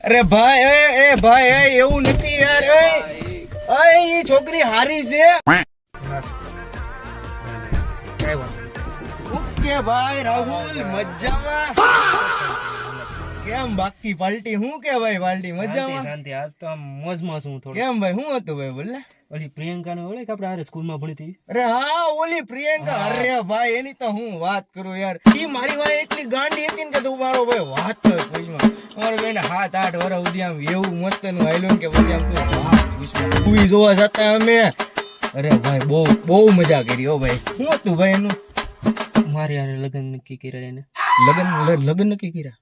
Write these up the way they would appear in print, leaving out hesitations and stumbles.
અરે ભાઈ એ ભાઈ એવું નથી યાર એ છોકરી હારી છે ઓકે ભાઈ રાહુલ મજામાં કેમ બાકી પાર્ટી હું કે ભાઈ પાર્ટી મજામાં શાંતિ આજ તો આમ મોજમાં છું થોડું કેમ ભાઈ શું હતું ભાઈ બોલે ઓલી પ્રિયંકા ને ઓળખ આપણે હારે સ્કૂલ માં ભણતી અરે હા ઓલી પ્રિયંકા અરે ભાઈ એની તો હું વાત કરું યાર ઈ મારી વાય એટલી ગાંડી હતી ને કે તું મારો ભાઈ વાત તો પૂછમાં મારો બેન 7-8 વર્ષ સુધી આમ એવું મસ્ત નું આયલું કે પછી આમ તું વાત પૂછમાં તું જોવા જતા અમે અરે ભાઈ બહુ મજા કરી હો ભાઈ શું હતું ભાઈ એનું મારી હારે લગ્ન નક્કી કર્યા એને લગ્ન નક્કી કર્યા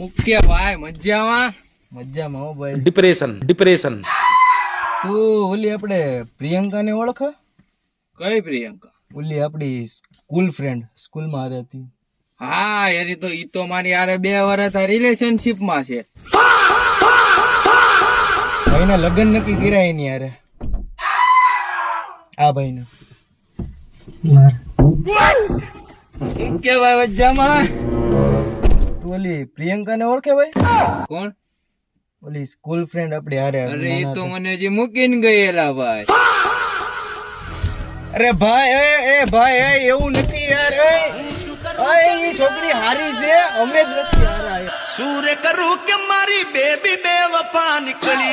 ઓકે ભાઈ મજામાં હો ભાઈ ડિપ્રેશન તું ઓલી આપણે પ્રિયંકા ને ઓળખ કઈ પ્રિયંકા? ઓલી આપણી સ્કૂલ ફ્રેન્ડ સ્કૂલમાં હારે હતી હા યાર ઈ તો મારી યાર 2 વર્ષ રિલેશનશિપ માં છે. ભાઈને લગ્ન નક્કી કર્યા એની હારે આ ભાઈને કે ભાઈ મજામાં? તું ઓલી પ્રિયંકા ને ઓળખે ભાઈ કોણ? ઓલી સ્કૂલ ફ્રેન્ડ આપણી હારે અરે ઈ તો મને હજી મૂકીને ગયેલા ભાઈ. અરે ભાઈ એ ભાઈ એવું નથી યાર એ છોકરી હારી છે અમે જ નથી હારા सूर्य करूं के मारी बेबी बेवफा निकली